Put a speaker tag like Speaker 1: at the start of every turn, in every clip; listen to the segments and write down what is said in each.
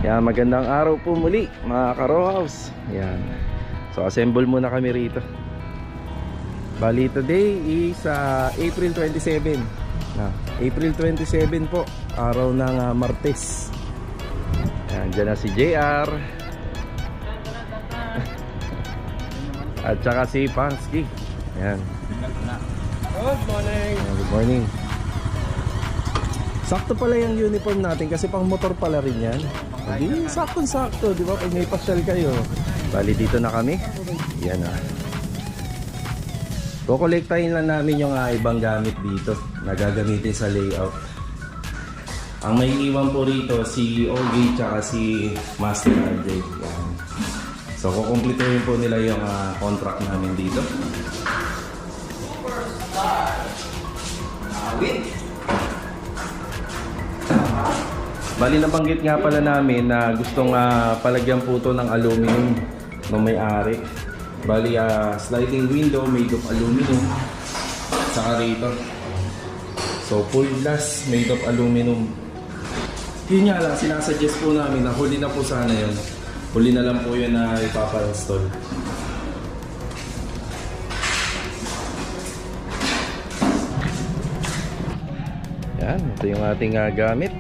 Speaker 1: Yan, magandang araw po muli mga ka-row house. Yan. So assemble muna kami rito. Bali today is April 27. April 27 po, araw ng Martes. Yan, dyan na si JR. At saka si Pansky. Yan.
Speaker 2: Good morning.
Speaker 1: Good morning. Sakto pala yung uniform natin kasi pang motor pala rin yan. Hindi, sakto-sakto, di ba? Pag may pasyal kayo. Bali, dito na kami. Yan ah. Kukolektahin lang namin yung ibang gamit dito na gagamitin sa layout. Ang may iwan po rito si OG tsaka si Master RJ. Yan. So, kukumplituhin po nila yung contract namin dito. Bali, nabanggit nga pala namin na gustong palagyan po ito ng aluminum ng may-ari. Bali, sliding window made of aluminum. Saka rito. So, full glass made of aluminum. Yun nga lang, sinasuggest po namin na huli na po sana yun. Huli na lang po yun na ipapa-install. Yan, ito yung ating gamit.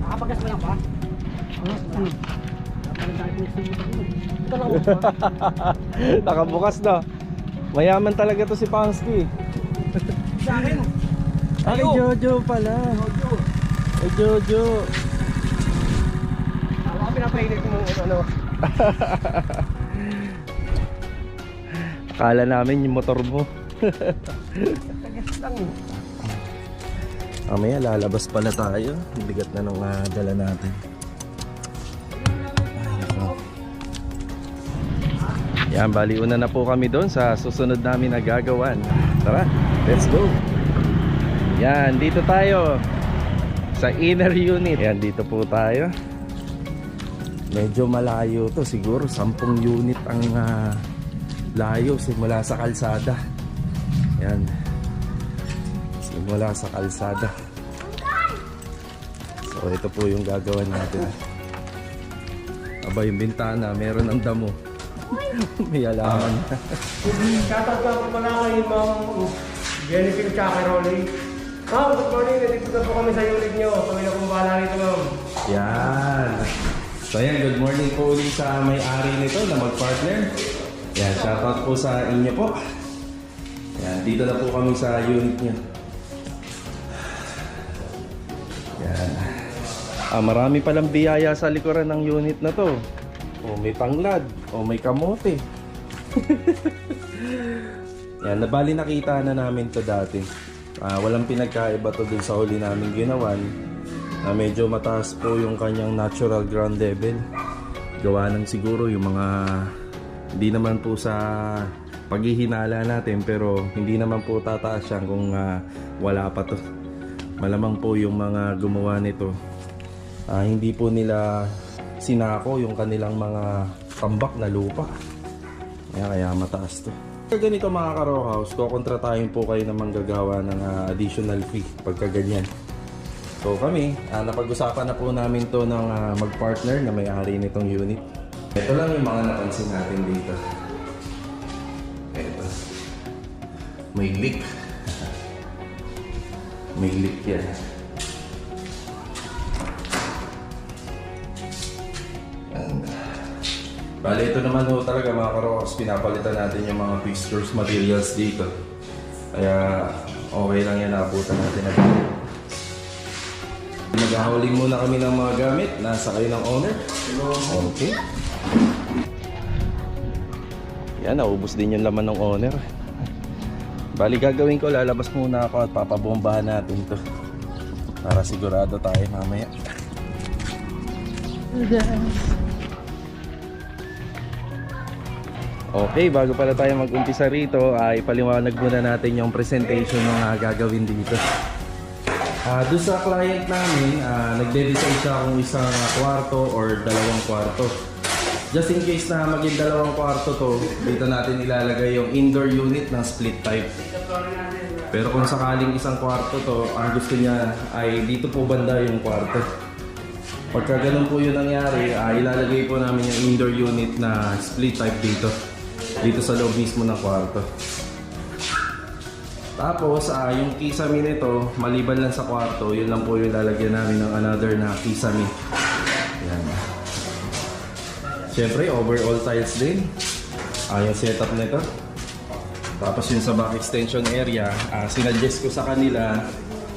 Speaker 2: Nakapagas mo lang ba?
Speaker 1: Nakabukas na. Mayaman talaga to si Pansky.
Speaker 2: Sa akin.
Speaker 1: Ay, Jojo pala.
Speaker 2: Jojo.
Speaker 1: Ay, Jojo.
Speaker 2: Ako pinapainit mo ano.
Speaker 1: Akala namin yung motor mo.
Speaker 2: Tagas lang.
Speaker 1: Mamaya lalabas pala tayo. Ang bigat na nung dala natin. Yan, bali una na po kami doon sa susunod namin na gagawan. Tara, let's go. Yan, dito tayo sa inner unit. Yan, dito po tayo. Medyo malayo to, siguro 10 unit ang layo simula sa kalsada. Yan, simula sa kalsada. So ito po yung gagawin natin. Aba, yung bintana meron ng damo. May alaman na.
Speaker 2: Shoutout ka po pala kay Ma'am Jennifer Chacaroli. Ma'am, good morning. Nandito na po kami sa unit nyo. Kami na pong bahala rito, ma'am.
Speaker 1: Yan. So yan, good morning po ulit sa may-ari nito na mag-partner. Yan, shoutout po sa inyo po. Yan, dito na po kami sa unit nyo. Yan. Marami palang biyaya sa likuran ng unit na to. O may tanglad, o may kamote. Yan, nabali nakita na namin to dati. Walang pinagkaiba to dun sa huli namin ginawan. Medyo mataas po yung kanyang natural ground level. Gawa ng siguro yung mga hindi naman po sa paghihinala natin, pero hindi naman po tataas yan kung wala pa to. Malamang po yung mga gumawa nito, hindi po nila sinako yung kanilang mga tambak na lupa. Kaya mataas to. Ganito mga ka-row house, kukontratahin po kayo na manggagawa ng additional fee pagka ganyan. So kami, napag-usapan na po namin to ng mag-partner na may-ari nitong unit. Ito lang yung mga napansin natin dito. Ito. May leak. May leak yan. Bale, ito naman ho talaga mga ka-row house, pinapalitan natin yung mga fixtures materials dito. Kaya okay lang yan, naabutan natin na dito. Nag-hauling muna kami ng mga gamit. Nasa kayo ng owner. Okay. Yan, naubos din yung laman ng owner. Bali, gagawin ko, lalabas muna ako at papabombahan natin to para sigurado tayo mamaya. Okay, bago pala tayo mag-umpisa rito, ipaliwanag muna natin yung presentation ng gagawin dito. Doon sa client namin, nagde-design siya kung isang kwarto or dalawang kwarto. Just in case na maging dalawang kwarto to, dito natin ilalagay yung indoor unit ng split type. Pero kung sakaling isang kwarto to, ang gusto niya ay dito po banda yung kwarto. Pagka ganun po yung nangyari, ilalagay po namin yung indoor unit na split type dito sa loob mismo ng kwarto. Tapos yung kisame nito, maliban lang sa kwarto, yun lang po yung lalagyan namin ng another na kisame. Yan. Siyempre, overall tiles din. Yung setup nito. Tapos yung sa back extension area, sinadjust ko sa kanila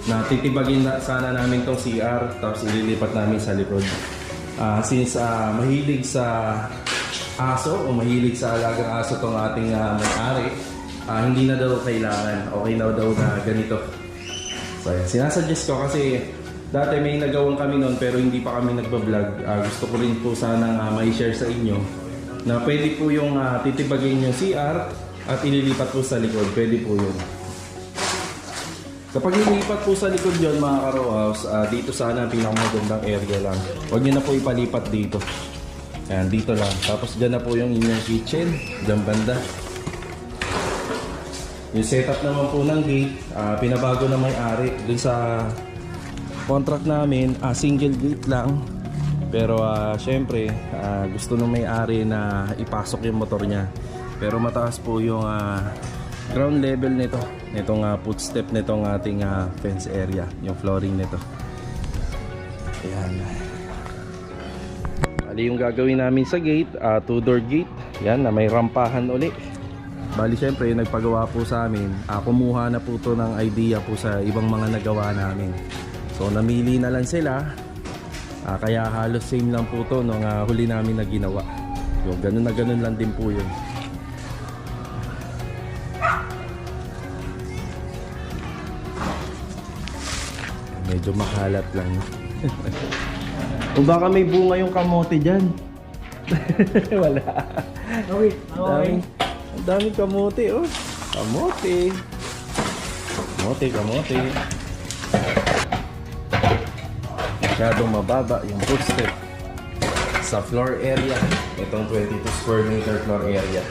Speaker 1: na titibagin na sana namin tong CR, tapos ililipat namin sa likod. Since mahilig sa aso o mahilig sa alagang aso tong ating may-ari, hindi na daw kailangan, okay na daw na ganito. So yan, sinasuggest ko kasi dati may nagawang kami noon pero hindi pa kami nagbablog. Gusto ko rin po sana mai-share sa inyo na pwede po yung titibagin yung CR at ililipat po sa likod, pwede po yun. Kapag ilipat po sa likod yun mga ka-row house, dito sana ang pinakamagandang area lang. Huwag nyo na po ipalipat dito. Ayan, dito lang. Tapos dyan na po yung inyong kitchen, dyan banda. Yung setup naman po ng gate, pinabago na may-ari. Dun sa contract namin, single gate lang. Pero syempre, gusto ng may-ari na ipasok yung motor niya. Pero mataas po yung ground level nito, nitong footstep nitong ating fence area, yung flooring nito. Ayan. Bali yung gagawin namin sa gate, two-door gate. Yan, na may rampahan uli. Bali syempre, nagpagawa po sa amin, kumuha na po to ng idea po sa ibang mga nagawa namin. So namili na lang sila, kaya halos same lang po to nung huli namin na ginawa. Yung ganun na ganun lang din po yun. Medyo makalat lang. Kung baka may bunga yung kamote dyan. Wala.
Speaker 2: Okay.
Speaker 1: Ang daming kamote, oh. Kamote. Kamote. Masyadong mababa yung footstep sa floor area. Itong 22 square meter floor area.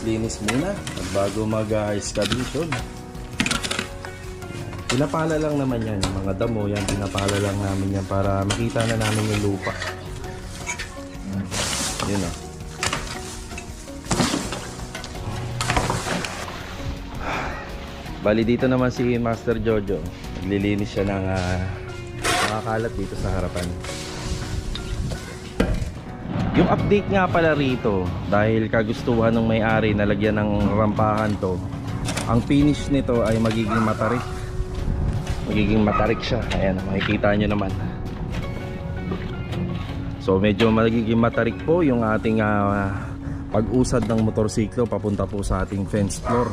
Speaker 1: Linis muna bago mag-excavation. Pinapala lang naman yan, yung mga damo yan, pinapala lang namin yan para makita na namin yung lupa. Yun o. Bali dito naman si Master Jojo, naglilinis siya ng makakalat dito sa harapan. Yung update nga pala rito, dahil kagustuhan ng may-ari na lagyan ng rampahan to, ang finish nito ay magiging matarik. Magiging matarik siya. Ayan, makikita nyo naman. So medyo magiging matarik po yung ating pag-usad ng motorsiklo papunta po sa ating fence floor.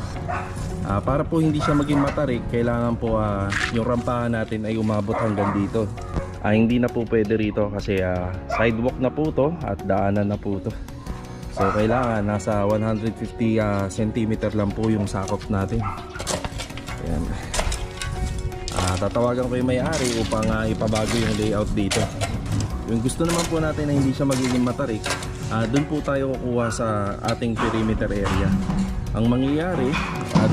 Speaker 1: Para po hindi siya maging matarik, kailangan po yung rampahan natin ay umabot hanggang dito. Hindi na po pwede rito kasi sidewalk na po to at daanan na po to. So kailangan nasa 150 cm lang po yung sakop natin. Ayan. Tatawagan ko yung may-ari upang ipabago yung layout dito. Yung gusto naman po natin na hindi siya magiging matarik, doon po tayo kukuha sa ating perimeter area. Ang mangyayari,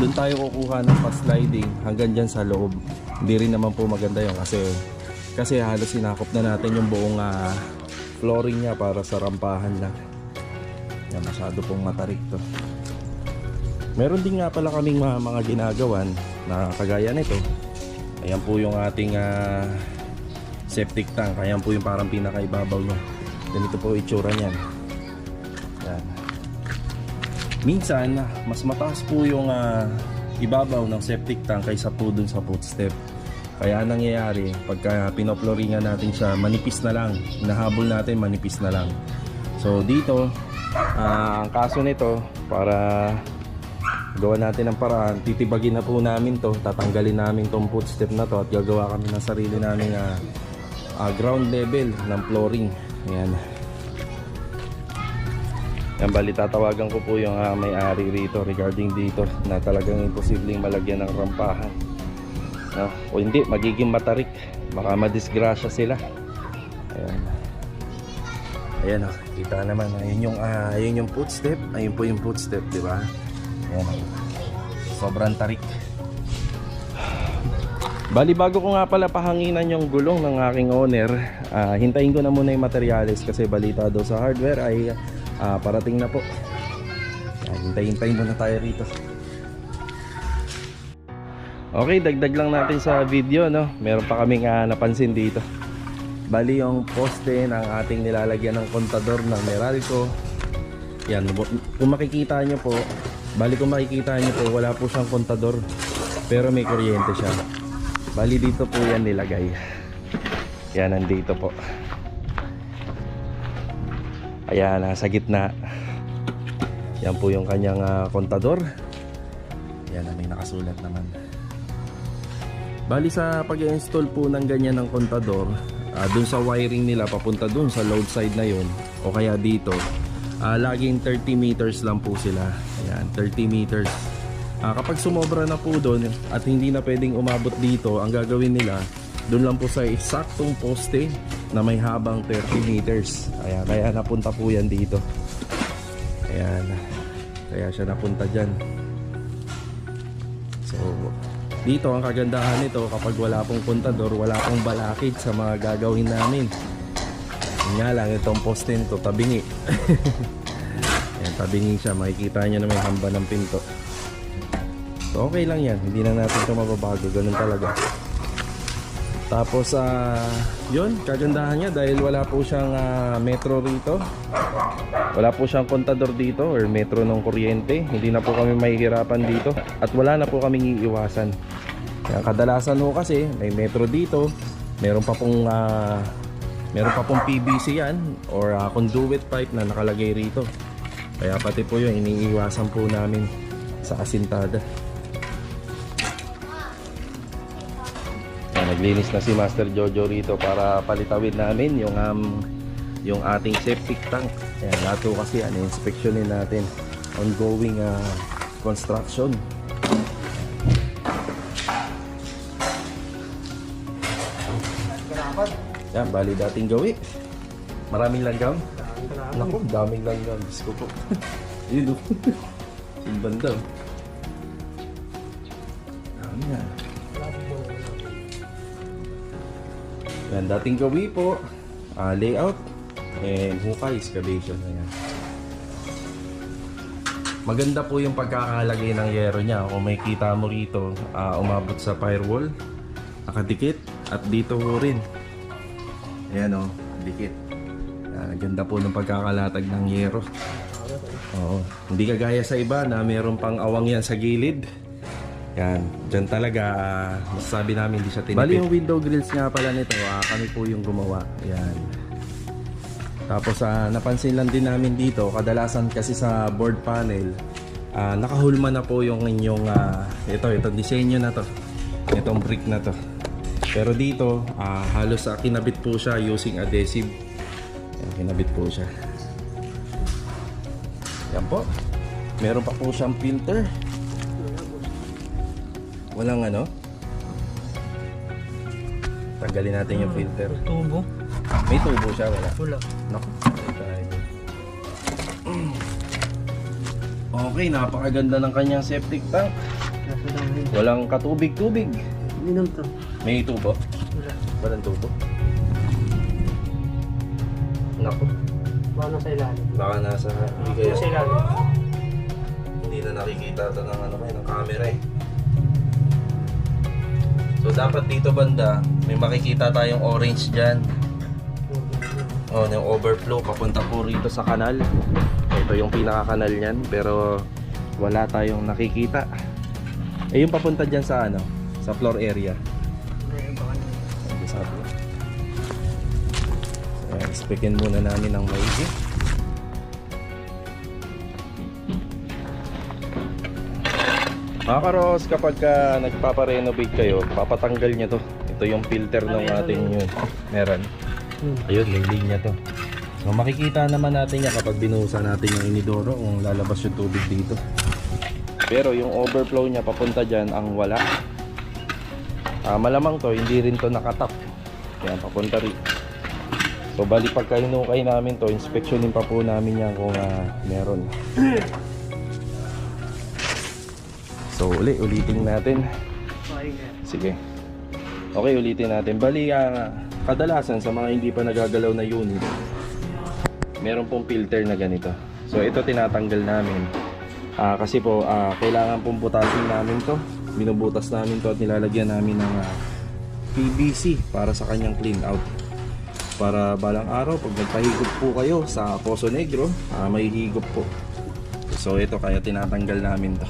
Speaker 1: doon tayo kukuha ng pa-sliding hanggang dyan sa loob. Hindi rin naman po maganda yun kasi halos sinakop na natin yung buong flooring niya para sa rampahan lang. Yan, masyado pong matarik to. Meron din nga pala kaming mga ginagawan na kagaya nito. Ayan po yung ating septic tank. Ayan po yung parang pinakaibabaw niya. Ganito po itsura niyan. Yan. Minsan mas mataas po yung ibabaw ng septic tank kaysa po dun sa footstep. Kaya nangyayari, pagka pinoploringan natin siya, manipis na lang. Hinahabol natin, manipis na lang. So dito, ang kaso nito, para gawa natin ng paraan, titibagin na po namin to, tatanggalin namin tong footstep na to at gagawa kami ng sarili namin ground level ng flooring. Ayan. Yan, bali tatawagan ko po yung may-ari rito regarding dito na talagang imposibleng malagyan ng rampahan. No? O hindi, magiging matarik, baka madisgrasya sila. Ayan. Ayan o, kita naman, ayun yung footstep, ayun po yung footstep, di ba? Ayan. Sobrang tarik. Bali, bago ko nga pala pahanginan yung gulong ng aking owner, hintayin ko na muna yung materyales kasi balita daw sa hardware ay parating na po. Hintayin muna tayo rito. Okay, dagdag lang natin sa video, no? Meron pa kaming napansin dito. Bali, yung poste ng ating nilalagyan ng kontador ng Meralco. Yan, kung makikita nyo po, wala po siyang kontador, pero may kuryente siya. Bali, dito po yan nilagay. Yan, nandito po. Ayan, nasa gitna. Yan po yung kanyang kontador. Yan, may nakasulat naman. Bali, sa pag-install po ng ganyan ng kontador, dun sa wiring nila papunta dun sa load side na yun, o kaya dito, laging 30 meters lang po sila. Ayan, 30 meters. Kapag sumobra na po doon at hindi na pwedeng umabot dito, ang gagawin nila, doon lang po sa eksaktong poste na may habang 30 meters. Ayan, kaya napunta po yan dito. Ayan, kaya siya napunta dyan. So, dito ang kagandahan nito, kapag wala pong kontador, wala pong balakid sa mga gagawin namin. Yun nga lang, itong poste nito, tabingi. Ayan, tabingi siya, makikita nyo na may hamba ng pinto. So, okay lang yan, hindi na natin ito mababago, ganun talaga. Tapos yun, kagandahan niya dahil wala po siyang metro rito, wala po siyang kontador dito or metro ng kuryente. Hindi na po kami mahihirapan dito at wala na po kaming iiwasan. Kaya kadalasan ho kasi may metro dito, meron pa pong PVC yan or conduit pipe na nakalagay rito. Kaya pati po yun iniiwasan po namin sa asintada. Naglinis na si Master Jojo rito para palitawin namin yung ating septic tank. Ayan, lahat po kasi inspeksyonin natin. Ongoing construction. Yan, bali dating gawi. Maraming langgam. Naku, daming langgam. Diyos ko po. Yun o. Yung banda. Dami na. Yan, dating gawi po, layout and hukay excavation. Ayan. Maganda po yung pagkakalagay ng yero niya. Kung may kita mo rito, umabot sa firewall, nakadikit, at dito po rin. Ayan o, dikit. Ganda po ng pagkakalatag ng yero. Oo. Hindi kagaya sa iba na meron pang awang yan sa gilid. Yan, dyan talaga masasabi namin hindi siya tinipid. Bali yung window grills nga pala nito, kami po yung gumawa. Yan. Tapos napansin lang din namin dito, kadalasan kasi sa board panel, nakahulma na po yung inyong itong disenyo na to. Itong brick na to. Pero dito, halos kinabit po siya using adhesive. Yan, kinabit po siya. Yan po. Meron pa po siyang filter. Walang tanggalin natin yung filter.
Speaker 2: Tubo?
Speaker 1: May tubo siya, wala?
Speaker 2: Wala.
Speaker 1: Naku, okay, napakaganda ng kanyang septic tank. Walang katubig-tubig.
Speaker 2: Minom to.
Speaker 1: May tubo?
Speaker 2: Wala.
Speaker 1: Walang tubo? Naku,
Speaker 2: Baka nasa ilalim.
Speaker 1: baka nasa hindi kaya
Speaker 2: Nasa ilalim.
Speaker 1: hindi na nakikita ito ng ng camera eh. So dapat dito banda may makikita tayong orange dyan. Oh, yung overflow papunta po rito sa kanal. Ito yung pinaka-kanal niyan pero wala tayong nakikita. Eh yung papunta dyan sa sa floor area. So, inspekin muna namin ng maigi. Mga karos, kapag nagpaparenovate kayo, papatanggal nyo to. Ito yung filter ng ating yun. Meron. Ayun, may linya to. So makikita naman natin yan kapag binuhusan natin yung inidoro kung lalabas yung tubig dito. Pero yung overflow nya papunta dyan ang wala. Malamang to, hindi rin to nakatap. Kaya papunta rin. So bali pagka hinukay namin to, inspeksyonin pa po namin yan kung meron. So ulitin natin. Sige. Okay, ulitin natin. Bali, kadalasan sa mga hindi pa nagagalaw na unit, meron pong filter na ganito. So ito tinatanggal namin. Kasi po, kailangan pong butasin namin to. Binubutas namin to at nilalagyan namin ng PVC para sa kanyang clean out. Para balang araw, pag nagpahigop po kayo sa Poso Negro, may higop po. So ito, kaya tinatanggal namin to.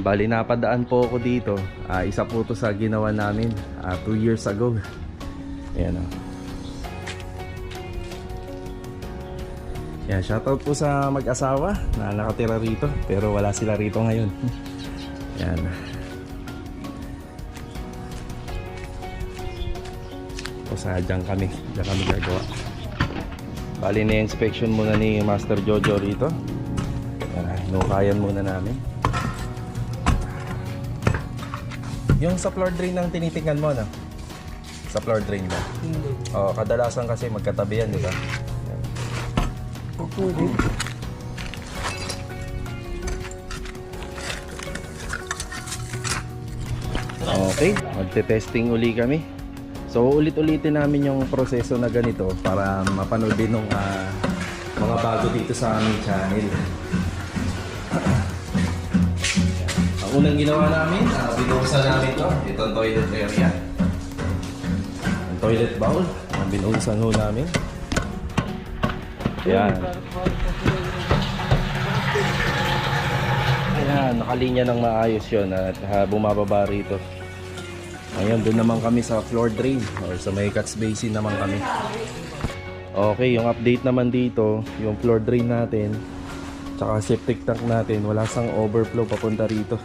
Speaker 1: Bali, napadaan po ako dito. Isa po to sa ginawa namin 2 years ago. Ayan o. Yan, shoutout po sa mag-asawa na nakatira rito. Pero wala sila rito ngayon. Yan. O sadyang kami. Diyan kami gagawa. Bali, na-inspection muna ni Master Jojo rito. Inukayan muna namin. Yung sa floor drain ang tinitingnan mo, no? Sa floor drain ba?
Speaker 2: Hindi.
Speaker 1: Oo, kadalasan kasi magkatabi yan, di ba?
Speaker 2: Pwede.
Speaker 1: Okay, magte-testing uli kami. So ulit-ulitin namin yung proseso na ganito para mapanood din ng mga bago dito sa aming channel. Unang ginawa namin, binuhusan namin to. Itong toilet area. Ang toilet bowl, ang binuhusan ho namin. Ayan. Ayan, nakalinya ng maayos yun at bumababa rito. Ngayon, doon naman kami sa floor drain or sa may catch basin naman kami. Okay, yung update naman dito, yung floor drain natin tsaka septic tank natin, wala sang overflow papunta rito.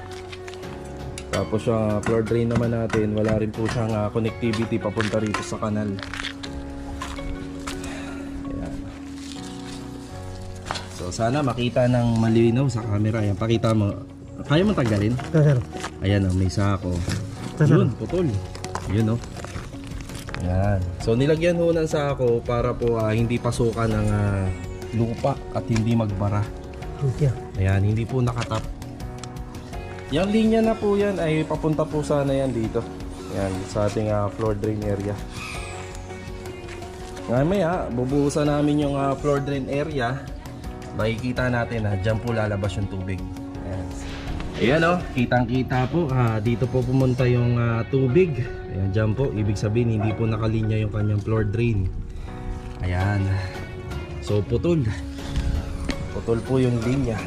Speaker 1: Tapos yung floor drain naman natin, wala rin po siyang connectivity papunta rito sa kanal. Ayan. So sana makita ng malinaw sa camera. Ayan, pakita mo. Kaya mo tanggalin?
Speaker 2: Sir.
Speaker 1: Ayan o, may sako. Yun, putol. Yun o. Ayan. So nilagyan ho ng sako para po hindi pasukan ng lupa at hindi magbara. Ayan, hindi po nakatap. Yung linya na po yan ay papunta po sana yan dito. Yan, sa ating floor drain area. Ngayon bubuhusan namin yung floor drain area. Makikita natin na dyan po lalabas yung tubig. Ayan. Ayan o, kitang-kita po. Dito po pumunta yung tubig. Ayan, dyan po. Ibig sabihin, hindi po nakalinya yung kanyang floor drain. Ayan. So, putol. Putol po yung linya.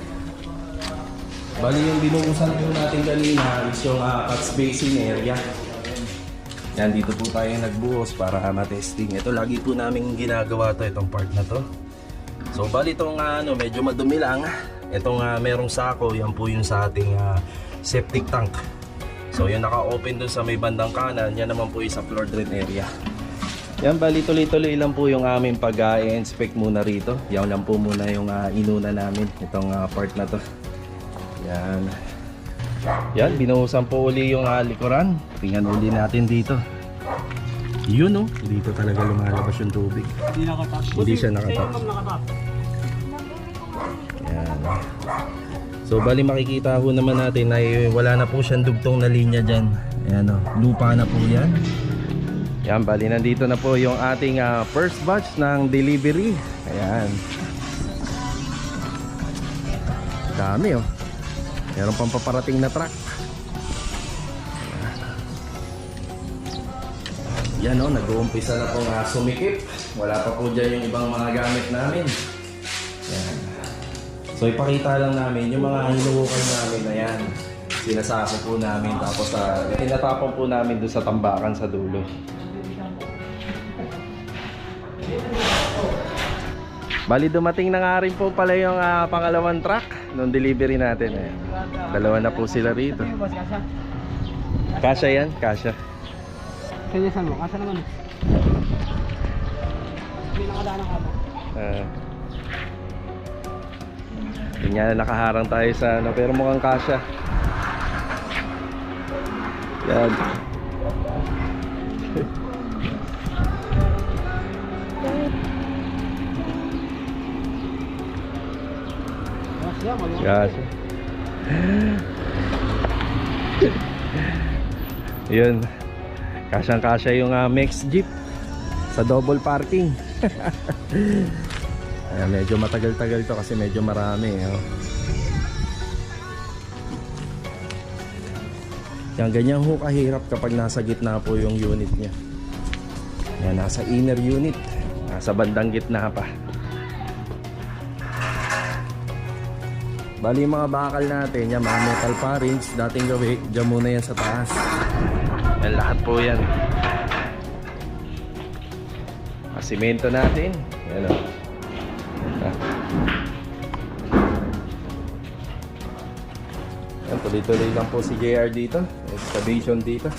Speaker 1: Bali yung binuhusan po natin kanina is yung catch basin area. Yan, dito po tayo nagbuhos para matesting. Ito lagi po namin ginagawa to, itong part na to. So bali itong medyo madumi lang. Itong merong sako, yan po yung sa ating septic tank. So yung naka-open dun sa may bandang kanan, yan naman po yung sa floor drain area. Yan, bali tuloy-tuloy lang po yung aming pag-inspect muna rito. Yan lang po muna yung inuna namin, itong part na to. Yan. Yan, binuhusan po uli yung likuran. Tingnan uli natin dito. Yun o, dito talaga lumalabas yung tubig.
Speaker 2: Hindi nakatap.
Speaker 1: Hindi siya nakatap. Yan. So bali makikita ho naman natin na wala na po siyang dugtong na linya dyan. Ayan o, lupa na po yan. Yan, bali nandito na po yung ating first batch ng delivery. Ayan. Dami o. Meron pang paparating na truck. Yan o, nag-uumpisa na pong sumikip. Wala pa po dyan yung ibang mga gamit namin. Yan. So ipakita lang namin yung mga hinuhukan namin na yan. Sinasako po namin tapos tinatapon po namin doon sa tambakan sa dulo. Bali dumating na nga rin po pala yung pangalawang truck nung delivery natin. Ayan. Dalawa na po sila rito. Kasya yan, kasya.
Speaker 2: Sinyasan mo, kasa naman. Hindi nakadaan ang kamo.
Speaker 1: Yun nga, nakaharang tayo sa ano, pero mukhang kasya. Yan. Kasya. Yun. Kasyang-kasya yung Mex Jeep sa double parking. Ayan, medyo matagal-tagal to kasi medyo marami. Yan, ganyan ho kahirap kapag nasa gitna po yung unit nya. Yan, nasa inner unit, nasa bandang gitna pa. Bali yung mga bakal natin, yan, mga metal parings, dating gawi, dyan muna yan sa taas. Yan, lahat po yan. Simento natin. Yan o. Yan, tuloy-tuloy lang po si JR dito. Excavation dito.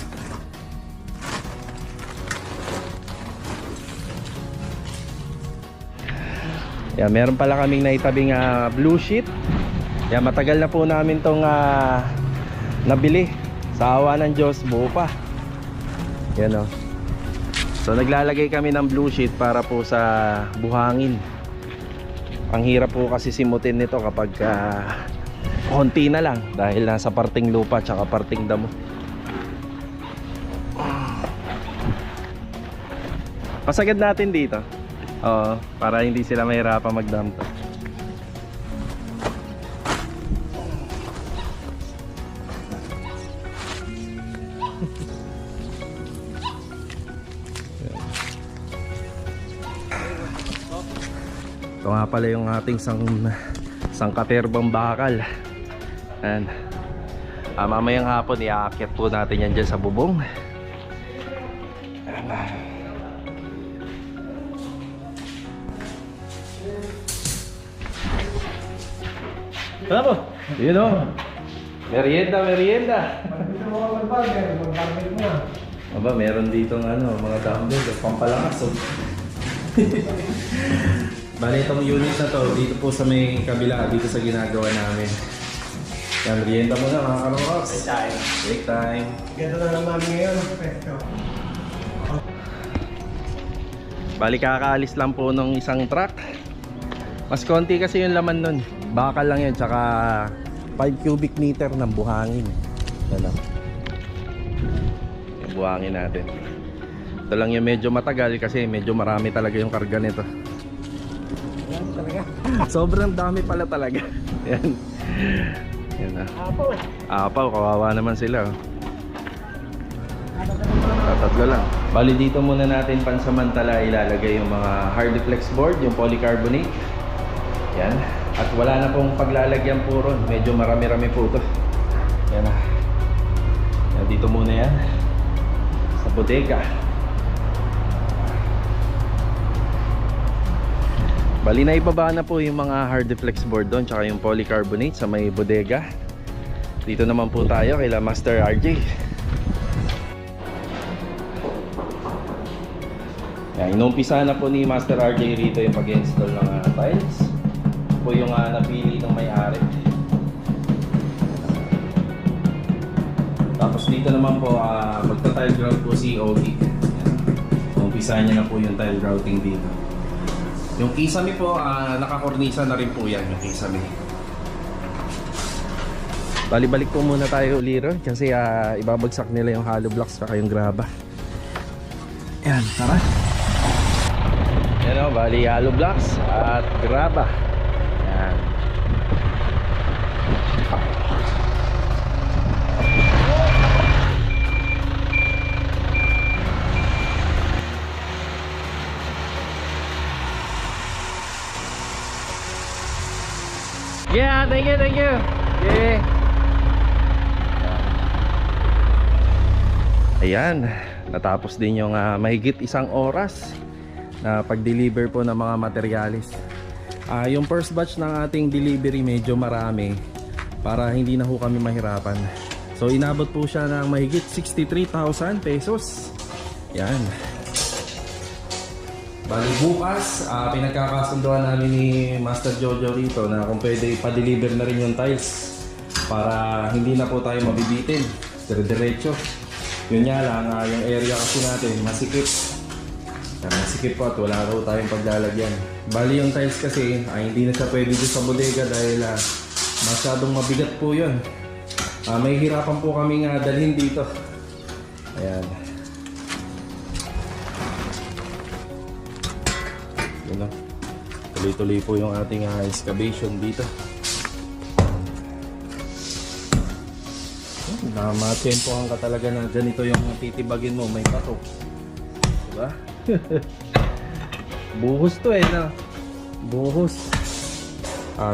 Speaker 1: Yan, meron pala kaming naitabing blue sheet. Yan, matagal na po namin tong nabili. Sa awa ng Diyos, buo pa. Yan o. So naglalagay kami ng blue sheet para po sa buhangin. Ang hirap po kasi simutin nito kapag konti na lang dahil nasa parting lupa tsaka parting damo. Pasagad natin dito. Oo, para hindi sila mahirapan magdamto. Ito nga pala yung ating sangkaterbang bakal. And mamayang hapon iaakyat po natin yan dyan sa bubong. Ano po? Yun o. Merienda, merienda.
Speaker 2: Dito mo ka mag-burger, mag-burger mo na.
Speaker 1: Aba, meron dito ng mga dumbbell, pampalakas. Bali itong unit na to, dito po sa may kabila, dito sa ginagawa namin. Yan, merienda muna mga kalungkoks. Take time. Take time.
Speaker 2: Ganda na lang namin ngayon, pesto.
Speaker 1: Bali kakaalis lang po ng isang truck. Mas konti kasi yung laman nun. Bakal lang yun, tsaka 5 cubic meter ng buhangin. Yan lang. Yung buhangin natin. Ito lang yung medyo matagal kasi medyo marami talaga yung karga nito.
Speaker 2: Yan talaga.
Speaker 1: Sobrang dami pala talaga. Yan. Yan na.
Speaker 2: Apo.
Speaker 1: Apaw, kawawa naman sila. Tatatlo lang. Bali dito muna natin pansamantala ilalagay yung mga hard flex board, yung polycarbonate. Yan. At wala na pong paglalagyan po ron. Medyo marami-rami po ito. Yan na. Yan, dito muna yan. Sa bodega. Bali na ibaba na po yung mga hard flex board doon tsaka yung polycarbonate sa may bodega. Dito naman po tayo kay Master RJ. Yan, inumpisa na po ni Master RJ rito yung pag-install ng tiles. Po yung napili ng may-ari. Tapos dito naman po magta-tile grout po si OD. Umpisa niya na po yung tile grouting dito. Yung kisame po nakakornisa na rin po yan yung kisame. Balik po muna tayo uliro kasi ibabagsak nila yung hollow blocks saka yung graba. Yan, tara. Yan o, bali hollow blocks at graba. Yan. Yeah, thank you, thank you. Yeah. Ayan, natapos din yung mahigit isang oras na pag-deliver po ng mga materyales. Yung first batch ng ating delivery medyo marami para hindi na ho kami mahirapan. So inabot po siya ng mahigit 63,000 pesos. Yan. Bali bukas, pinagkakasunduan namin ni Master Jojo rito na kung pwede ipa-deliver na rin yung tiles para hindi na po tayo mabibitin. Dire-diretso. Yun nga lang, yung area kasi natin masikip. Masikip po at wala raw tayong paglalagyan. Bali yung tiles kasi hindi na siya pwede doon sa bodega dahil masyadong mabigat po yun. May hirapan po kami nga dalhin dito. Ayan. Yun o. Tuloy-tuloy po yung ating excavation dito. Matsempohan ka talaga na ganito yung titibagin mo. May patok. Diba? Buhos to na. Buhos.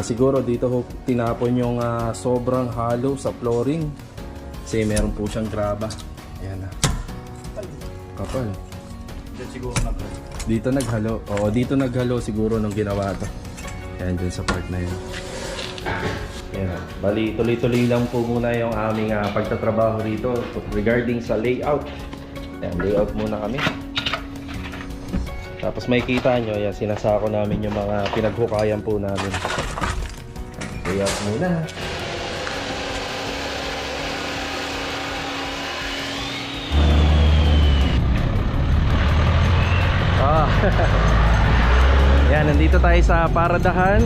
Speaker 1: Siguro dito ho tinapon yung sobrang hollow sa flooring kasi meron po siyang graba. Ayan na. Kapal. Dito naghalo. Oo, dito naghalo siguro nung ginawa to. Ayan dun sa part na yun. Ayan. Bali tuloy-tuloy lang po muna yung aming pagtatrabaho rito regarding sa layout. Ayan, layout muna kami. Tapos may kita nyo, yan, sinasako namin yung mga pinaghukayan po namin. Layout muna. Yan, nandito tayo sa paradahan.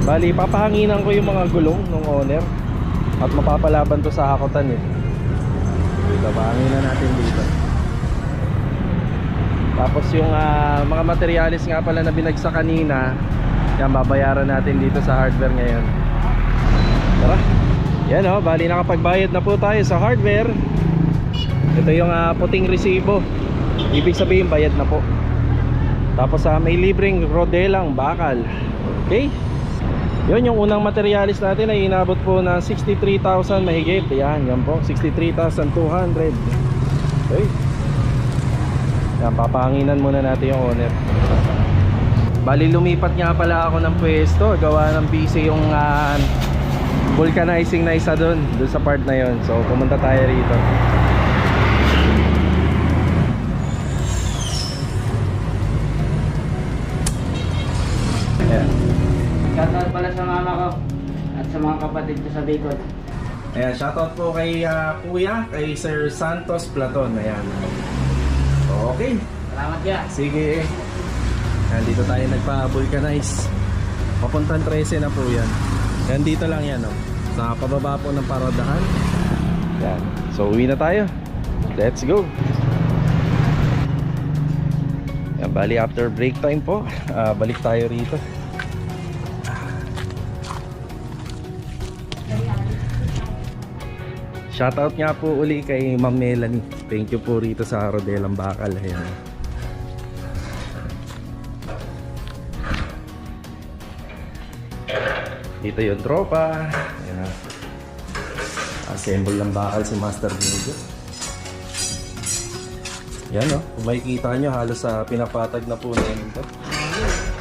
Speaker 1: Bali, papahanginan ko yung mga gulong ng owner at mapapalaban to sa hakotan eh. Dito, pahanginan natin dito. Tapos yung mga materialis nga pala na binagsak kanina, yan, babayaran natin dito sa hardware ngayon. Tara. Yan o, bali nakapagbayad na po tayo sa hardware. Ito yung puting resibo. Ibig sabihin bayad na po. Tapos may libreng rodelang bakal. Okay. Yun yung unang materialis natin ay inabot po na 63,000 mahigit. Yan po, 63,200. Okay. Yan, papahanginan muna natin yung owner. Bali lumipat nga pala ako ng pwesto. Gawa ng busy yung vulcanizing na isa dun sa part na yon. So pumunta tayo rito. Ayan.
Speaker 3: Shoutout pala sa mama ko at sa mga kapatid ko sa Bicol.
Speaker 1: Ayan, shoutout po kay Kuya, kay Sir Santos Platon. Ayan. Okay.
Speaker 3: Salamat ya.
Speaker 1: Sige. Ayan, dito tayo nagpa-vulcanize. Papuntang 13 na po yan. Ayan, dito lang yan. Oh. Sa pababa po ng paradahan. Ayan. So, uwi na tayo. Let's go. Ayan, bali after break time po, balik tayo rito. Shoutout nga po uli kay Ma'am Melanie. Thank you po rito sa Rodelang Bakal. Ayan. Dito yung tropa. Ayan. Assemble ng bakal si Master Jojo. Yan o. Kung makikita nyo halos pinapatag na po na ito.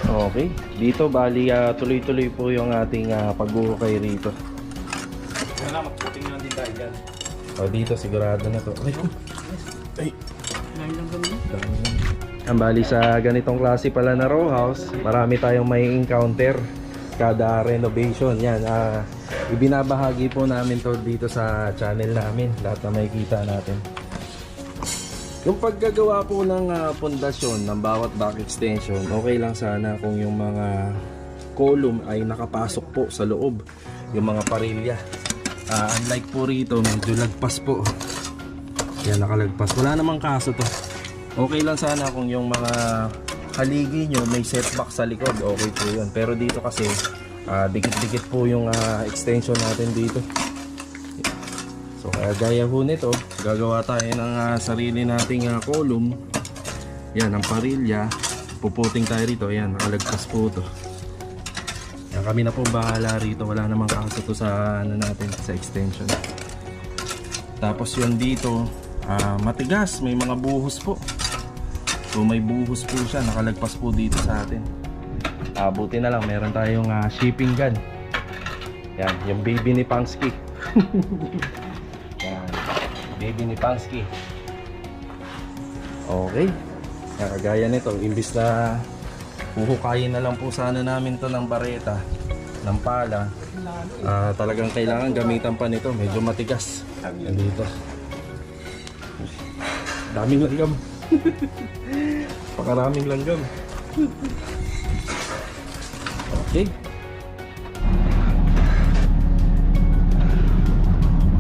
Speaker 1: Okay. Dito bali tuloy-tuloy po yung ating pagbuhukay rito.
Speaker 2: Salamat po. Tingnan din tayo dyan.
Speaker 1: O dito sigurado na to. Ay, ay. Ang bali sa ganitong klase pala na row house, marami tayong may encounter kada renovation. Yan, ibinabahagi po namin to dito sa channel namin, lahat na makikita natin. Yung paggagawa po ng pundasyon ng bawat back extension, okay lang sana kung yung mga column ay nakapasok po sa loob, yung mga parilya. Unlike po rito, medyo lagpas po. Yan, nakalagpas. Wala namang kaso to. Okay lang sana kung yung mga haligi nyo may setback sa likod. Okay po yun. Pero dito kasi, dikit-dikit po yung extension natin dito. So, kaya gaya ho nito, gagawa tayo ng sarili nating column. Yan, ang parilya. Puputing tayo rito. Yan, nakalagpas po to. Yan, kami na po bahala rito. Wala namang kaso to sa natin, sa extension. Tapos yun dito, matigas, may mga buhos po. So may buhos po siya, nakalagpas po dito sa atin. Buti na lang meron tayong shipping gun. Yan, yung baby ni Pangsky. Yan, baby ni Pangsky. Okay. Yan, kagaya nito, imbis na huhukayin na lang po sana namin to ng bareta, ng pala. Talagang kailangan gamitan pa nito, medyo matigas. Yan dito. Daming langgam. Pakaraming langgam. Okay.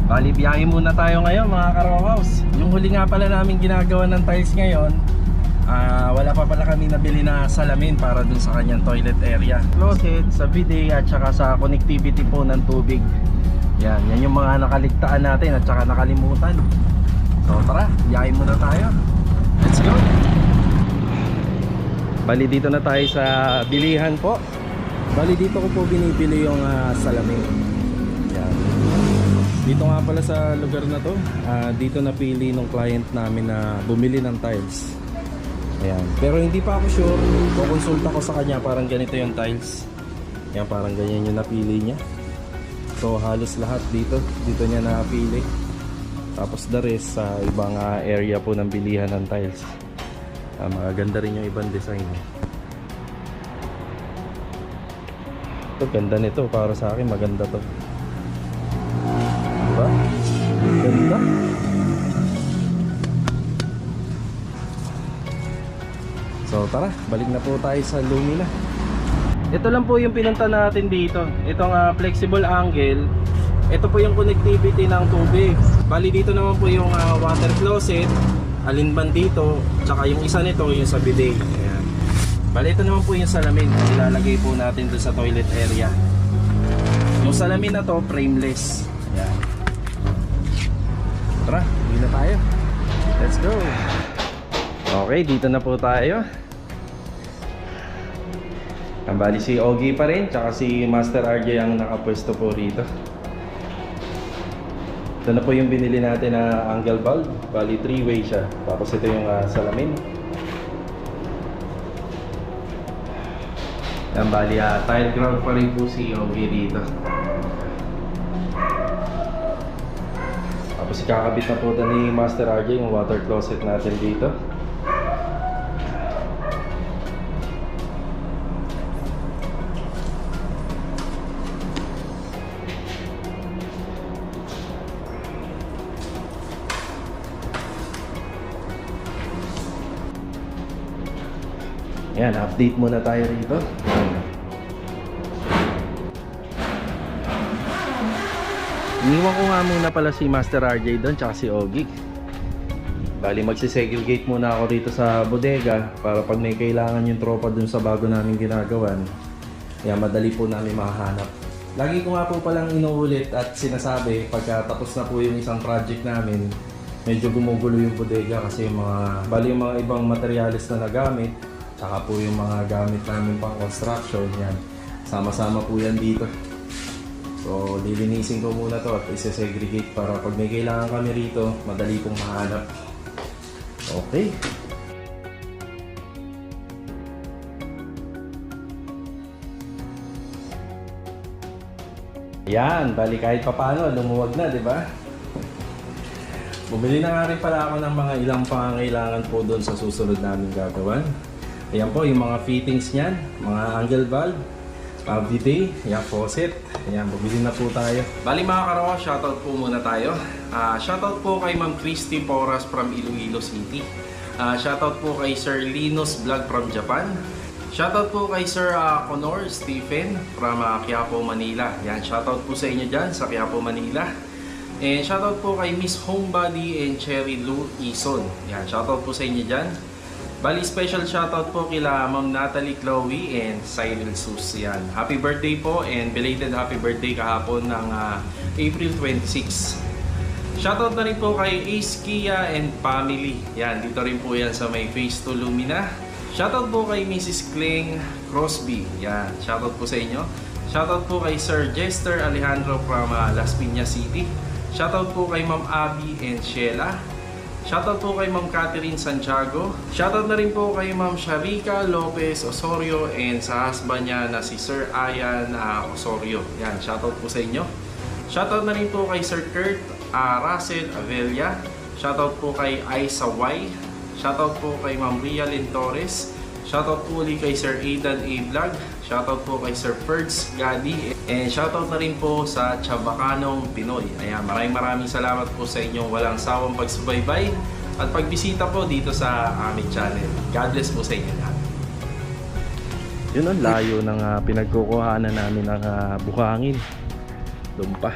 Speaker 1: Bali, biyahe muna tayo ngayon mga ka-row house. Yung huli nga pala namin ginagawa ng tiles ngayon, wala pa pala kami nabili na salamin para dun sa kanyang toilet area. Closet, sa bidet at saka sa connectivity po ng tubig. Yan yung mga nakaligtaan natin at saka nakalimutan. So tara, biyahe muna tayo. Let's go! Bali, dito na tayo sa bilihan po. Bali, dito ko po binibili yung salamin. Yan. Dito nga pala sa lugar na to, dito napili ng client namin na bumili ng tiles. Ayan. Pero hindi pa ako sure, kukonsulta ko sa kanya, parang ganito yung tiles. Yan, parang ganyan yung napili niya. So halos lahat dito niya napili. Tapos the rest sa ibang area po ng bilihan ng tiles. Maganda rin yung ibang design. Ito, ganda nito. Para sa akin, maganda to. Diba? Ganda. So tara, balik na po tayo sa Lumina. Ito lang po yung pinunta natin dito. Itong flexible angle. Ito po yung connectivity ng tubig. Bali, dito naman po yung water closet, alinban dito, tsaka yung isa nito yung sa bidet. Ayan. Bali, ito naman po yung salamin. Ilalagay po natin dun sa toilet area. Yung salamin na to, frameless. Ayan. Tara, hindi na tayo. Let's go. Okay, dito na po tayo. Bali, si Ogie pa rin, tsaka si Master RJ ang nakapwesto po rito. Ito na po yung binili natin na angle bulb. Bali 3-way siya. Tapos ito yung salamin. Yan, bali tile ground pa rin po si Ogie dito. Tapos ikakabit na po ni Master RJ yung water closet natin dito. Ayan, update muna tayo rito. Iniwan ko nga muna pala si Master RJ doon, tsaka si Ogie. Bali, magsisegregate muna ako rito sa bodega para pag may kailangan yung tropa doon sa bago namin ginagawan, ayan, madali po namin mahanap. Lagi ko nga po palang inuulit at sinasabi, pagka tapos na po yung isang project namin, medyo gumugulo yung bodega kasi yung mga ibang materials na nagamit, saka po yung mga gamit namin pang construction, yan. Sama-sama po yan dito. So, lilinisin ko muna to at isa-segregate para pag may kailangan kami rito, madali pong mahanap. Okay. Yan, bali kahit papaano, lumuwag na, di ba? Bumili na nga rin pala ako ng mga ilang pangangailangan po doon sa susunod namin gagawin. Ayan po, yung mga fittings niyan, mga angle valve, bidet, ayan, faucet. Ayan, bumili na po tayo. Bali mga karawa, shoutout po muna tayo. Shoutout po kay Ma'am Christy Porras from Iloilo City. Shoutout po kay Sir Linus Vlog from Japan. Shoutout po kay Sir Conor Stephen from Quiapo, Manila. Ayan, shoutout po sa inyo dyan sa Quiapo, Manila. And shoutout po kay Miss Homebody and Cherry Lou Ison. Ayan, shoutout po sa inyo dyan. Bali, special shoutout po kila Ma'am Natalie Chloe and Cyril Sus. Yan. Happy birthday po and belated happy birthday kahapon ng April 26. Shoutout na rin po kay Ace Kia and family. Yan, dito rin po yan sa may Phase 2 Lumina. Shoutout po kay Mrs. Kling Crosby. Yan, shoutout po sa inyo. Shoutout po kay Sir Jester Alejandro from Las Piñas City. Shoutout po kay Ma'am Abby and Sheila. Shoutout po kay Ma'am Catherine Santiago. Shoutout na rin po kay Ma'am Sharika Lopez Osorio and sa husband niya na si Sir Ayan Osorio. Yan, shoutout po sa inyo. Shoutout na rin po kay Sir Kurt Russell Avelia. Shoutout po kay Aisa Y. Shoutout po kay Ma'am Ria Lynn Torres. Shoutout po ulit kay Sir Aidan A. Vlog. Shoutout po kay Sir Ferds Gadi. And shoutout na rin po sa Chabacanong Pinoy. Ayan, maraming salamat po sa inyong walang sawang pagsubaybay at pagbisita po dito sa aming channel. God bless po sa inyo lahat. Yun ang layo ng pinagkukuhanan namin ng buhangin. Doon pa.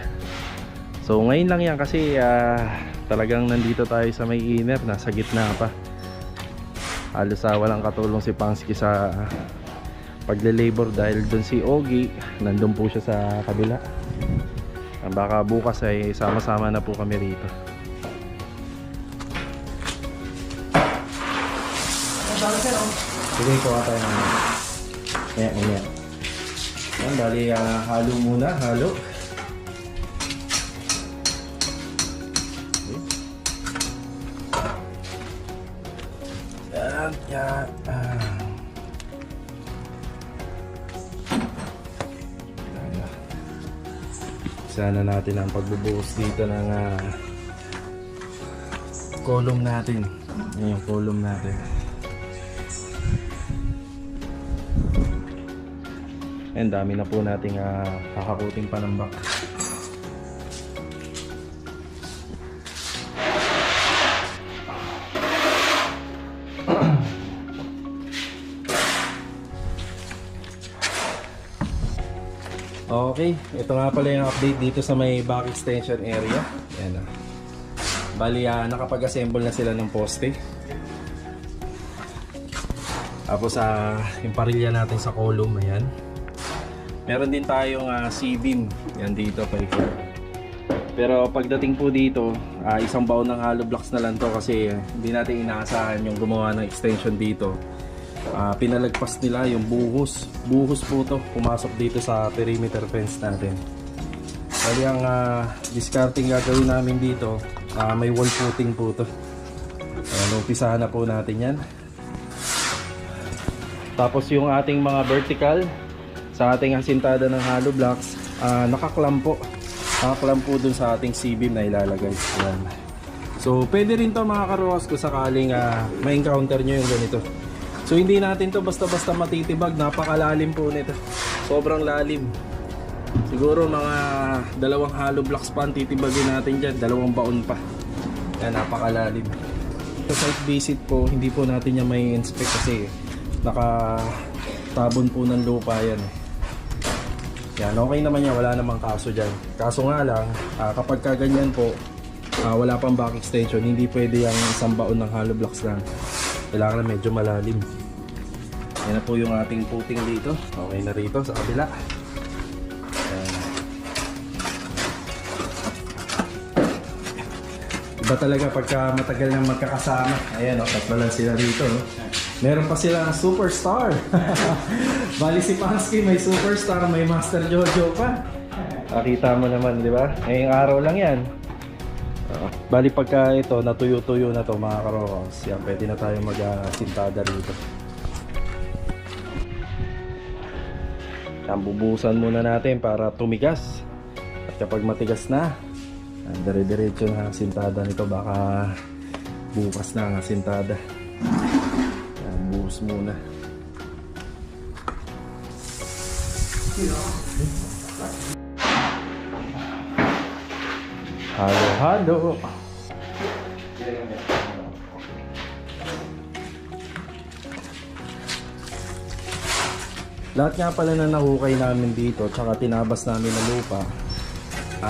Speaker 1: So ngayon lang yan kasi talagang nandito tayo sa may inner, nasa gitna pa. Halos walang katulong si Pangsky sa pagle-labor dahil doon si Ogie, nandun po siya sa kabila. Baka bukas ay sama-sama na po kami rito. Sige, kuha tayo naman. Ayan. Yan, bali halo muna, halo. Yan. Sana natin ang pagbubuhos dito ng column natin. Yan yung column natin. And dami na po nating kakaputing panambak. Okay, ito nga pala yung update dito sa may back extension area. Yan na. Bali, nakapag-assemble na sila ng poste. Tapos yung parilya natin sa column, ayan. Meron din tayong C-beam. Yan dito, paikot. Pero pagdating po dito, isang baon ng hollow blocks na lang to kasi hindi natin inaasahan yung gumawa ng extension dito. Pinalagpas nila yung buhos po to, pumasok dito sa perimeter fence natin. Kaya ang discarding gagawin namin dito, may wall footing po to. Umpisahan na po natin yan. Tapos yung ating mga vertical sa ating asintada ng hollow blocks, nakaklamp po dun sa ating C-beam na ilalagay. Ayan. So pwede rin to mga karuwas ko sakaling ma-encounter nyo yung ganito. So hindi natin to basta-basta matitibag, napakalalim po nito. Sobrang lalim. Siguro mga 2 hollow blocks pa ang titibagin natin dyan, 2 baon pa. Yan, napakalalim. Sa site visit po, hindi po natin yan may inspect kasi nakatabon po ng lupa yan. Yan, okay naman yan, wala namang kaso dyan. Kaso nga lang, kapag kaganyan po, wala pang back extension, hindi pwede yung 1 baon ng hollow blocks lang. Kailangan na medyo malalim. Yan na po yung ating puting dito. Okay na rito sa kabila. Ayan. Iba talaga pagka matagal nang magkakasama. Ayan o, tatlo lang sila rito. Meron pa silang superstar. Bali si Pansky may superstar, may Master Jojo pa. Nakita mo naman, di ba? Ngayong araw lang yan. Bali pagka ito natuyo-tuyo na to mga karokos, yan pwede na tayo mag-sintada rito. Yan, bubuhusan muna natin para tumigas. At kapag matigas na, dire-diretso na ang sintada nito, baka bukas na ang sintada. Yan, buhos muna. Halo. Lahat nga pala na nahukay namin dito tsaka tinabas namin na lupa,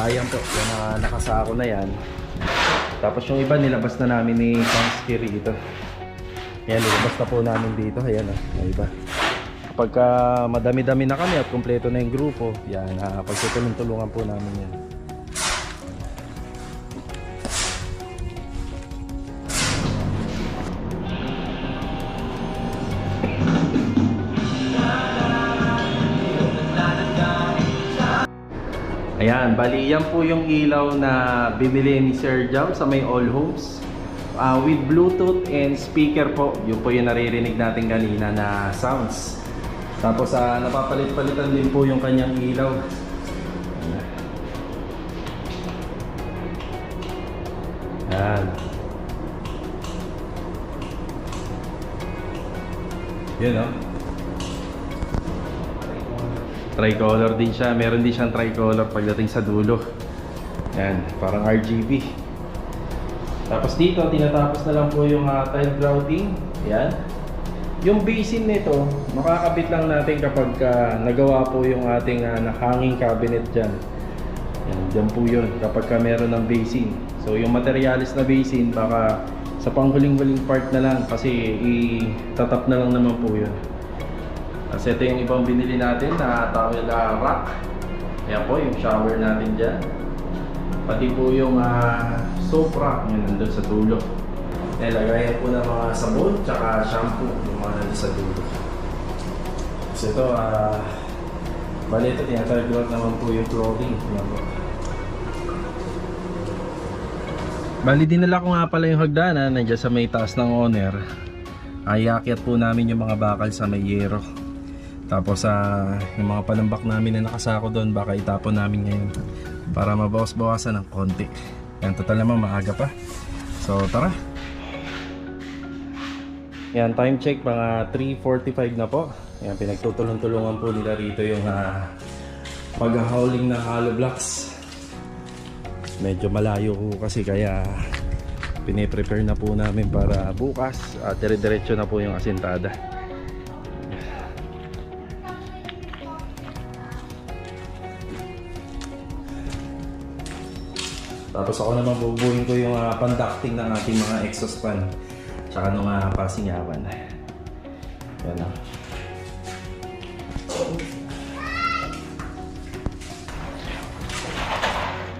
Speaker 1: ayan po, yung nakasako na yan. Tapos yung iba nilabas na namin ni Pansky rito. Ayan, nilabas na po namin dito. Ayan o, yung iba. Kapag madami-dami na kami at kumpleto na yung grupo, yan, pagtutulong-tulungan po namin yan. Ayan, bali yan po yung ilaw na binili ni Sir Jam sa may All Homes. with Bluetooth and speaker po. Yun po yung naririnig natin kanina na sounds. Tapos napapalit-palitan din po yung kanyang ilaw. Yan. Yun o. Tricolor din siya. Meron din siyang tricolor pagdating sa dulo. Yan, parang RGB. Tapos dito, tinatapos na lang po yung tile grouting. Yan. Yung basin nito, makakabit lang natin kapag nagawa po yung ating hanging cabinet dyan. Yan, dyan po yun kapag meron ng basin. So yung materialis na basin, baka sa panghuling-huling part na lang kasi itatap na lang naman po yun. Kasi ito yung ibang binili natin na towel rack. Ayan po yung shower natin dyan. Pati po yung soap rack, yun nandun sa dulo. Lagayan po ng mga sabon tsaka shampoo yung mga nandun sa dulo. So ito, bali ito tinatagulot naman po yung clothing. Ayan po. Bali dinala ko nga pala yung hagdanan nandiyan sa may taas ng owner. Ayakyat po namin yung mga bakal sa may yero. Tapos yung mga palambak namin na nakasako doon baka itapon namin ngayon para mabawas-bawasan ng konti. Yan, total naman maaga pa. So tara. Yan, time check mga 3:45 na po. Yan, pinagtutulong-tulungan po nila rito yung pag-hauling ng hollow blocks. Medyo malayo po kasi kaya piniprepare na po namin para bukas dire-diretso na po yung asintada. Tapos ako naman bubuhin ko yung conducting ng ating mga exhaust fan tsaka nung pasingawan. Yan o.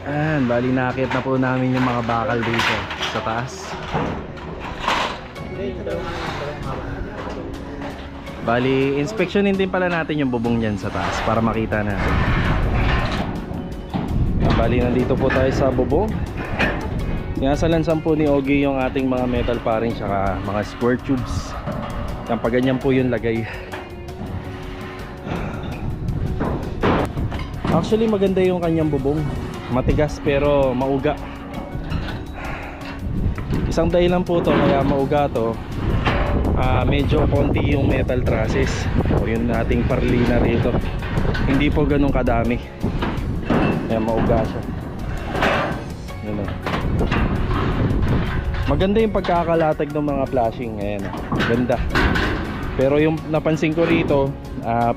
Speaker 1: Ayan, bali nakakit na po namin yung mga bakal dito sa taas. Bali, inspeksyonin din pala natin yung bubong dyan sa taas para makita natin. Bali, nandito po tayo sa bubong. Sinasalansan po ni Ogie yung ating mga metal paring tsaka mga square tubes. Yan, pag ganyan po yung lagay. Actually maganda yung kanyang bubong. Matigas pero mauga. Isang dahilan po to kaya mauga to, medyo konti yung metal trusses o yung ating parlina rito. Hindi po ganun kadami. Kaya mauga siya. Yun o. Maganda yung pagkakalatag ng mga flashing. Ayan, ganda. Pero yung napansin ko rito,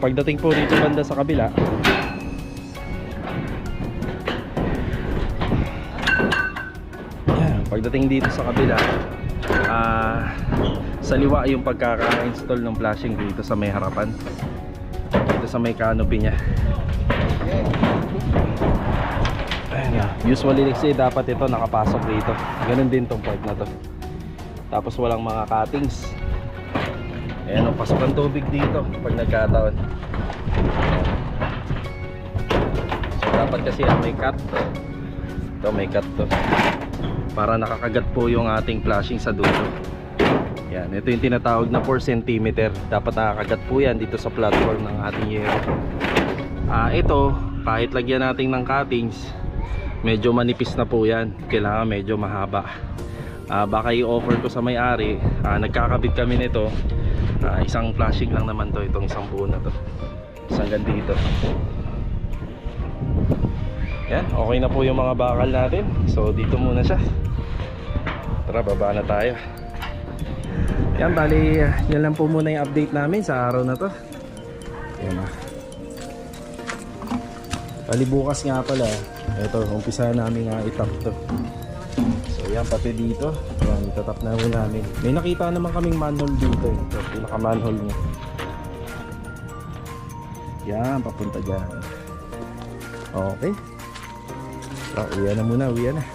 Speaker 1: pagdating po rito banda sa kabila, pagdating dito sa kabila, sa liwa yung pagkaka-install ng flashing dito sa may harapan, dito sa may canopy nya. Usually kasi dapat ito nakapasok dito. Ganun din tong part na to. Tapos walang mga cuttings. Ayan, pasok ang tubig dito pag nagkataon. So dapat kasi may cut. Ito may cut to para nakakagat po yung ating flashing sa dulo. Yan, ito yung tinatawag na 4 cm. Dapat nakakagat po yan dito sa platform ng ating yero. Ito, kahit lagyan natin ng cuttings, medyo manipis na po yan. Kailangan medyo mahaba. Baka i-offer ko sa may-ari. Nagkakabit kami nito. Isang flashing lang naman to, itong isang buo na to. Isang dito. Yan, okay na po yung mga bakal natin. So dito muna siya. Tara, baba na tayo. Yan, bali yan lang po muna yung update namin sa araw na to. Yan na. Bali bukas nga pala, ito, umpisa namin nga itap to. So yan, pati dito. Yan, itatap na po namin. May nakita naman kaming manhole dito. Ito, pinaka manhole niya. Yan, papunta dyan. Okay. Uwian na muna, uwian na.